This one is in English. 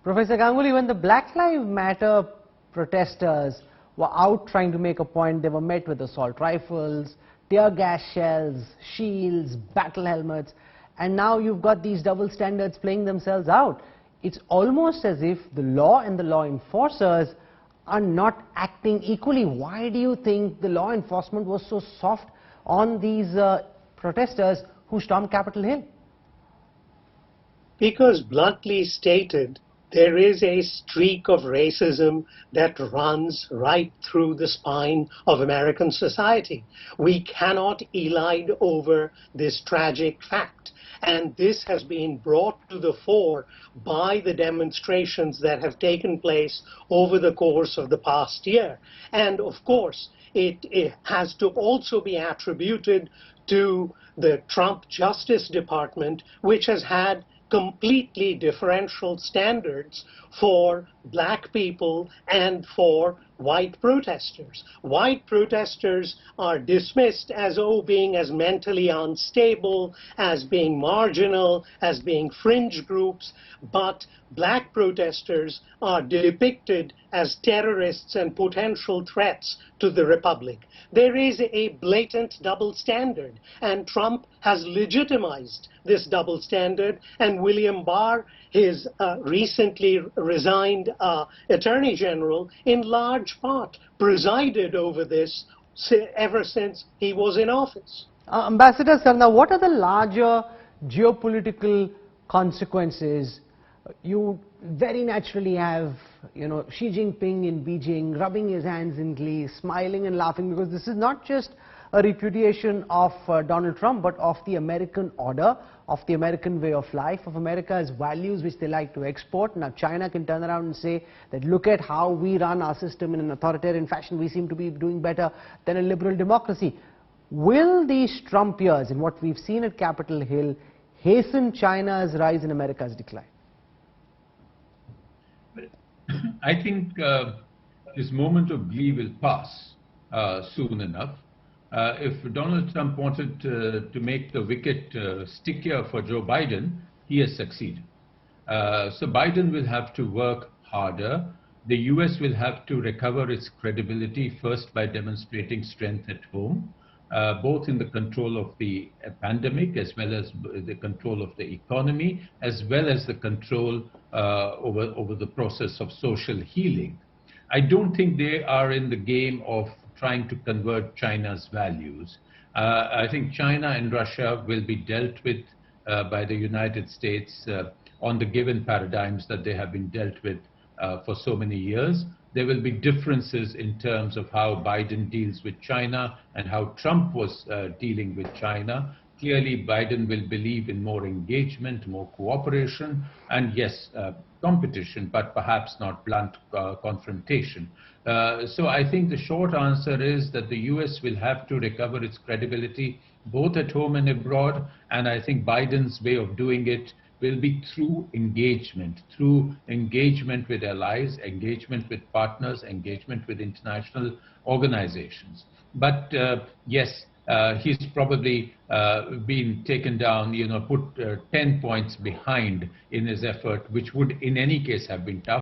Professor Ganguly, when the Black Lives Matter protesters were out trying to make a point, they were met with assault rifles, tear gas shells, shields, battle helmets, and now you've got these double standards playing themselves out. It's almost as if the law and the law enforcers are not acting equally. Why do you think the law enforcement was so soft on these protesters who stormed Capitol Hill? Because bluntly stated, there is a streak of racism that runs right through the spine of American society. We cannot elide over this tragic fact. And this has been brought to the fore by the demonstrations that have taken place over the course of the past year. And of course, it has to also be attributed to the Trump Justice Department, which has had completely differential standards for black people and for white protesters. White protesters are dismissed as being as mentally unstable, as being marginal, as being fringe groups, but black protesters are depicted as terrorists and potential threats to the republic. There is a blatant double standard, and Trump has legitimized this double standard, and William Barr, his recently resigned Attorney General, in large part presided over this ever since he was in office. Ambassador Sarna, what are the larger geopolitical consequences? You very naturally have, Xi Jinping in Beijing rubbing his hands in glee, smiling and laughing, because this is not just a repudiation of Donald Trump, but of the American order, of the American way of life, of America's values which they like to export. Now China can turn around and say that look at how we run our system in an authoritarian fashion, we seem to be doing better than a liberal democracy. Will these Trump years and what we've seen at Capitol Hill hasten China's rise and America's decline? I think this moment of glee will pass soon enough. If Donald Trump wanted to make the wicket stickier for Joe Biden, he has succeeded. So Biden will have to work harder. The US will have to recover its credibility first by demonstrating strength at home, both in the control of the pandemic as well as the control of the economy, as well as the control over the process of social healing. I don't think they are in the game of trying to convert China's values. I think China and Russia will be dealt with by the United States on the given paradigms that they have been dealt with for so many years. There will be differences in terms of how Biden deals with China and how Trump was dealing with China. Clearly, Biden will believe in more engagement, more cooperation, and yes, competition, but perhaps not blunt confrontation. So I think the short answer is that the US will have to recover its credibility both at home and abroad, and I think Biden's way of doing it will be through engagement with allies, engagement with partners, engagement with international organizations. But yes, he's probably been taken down, put 10 points behind in his effort, which would in any case have been tough.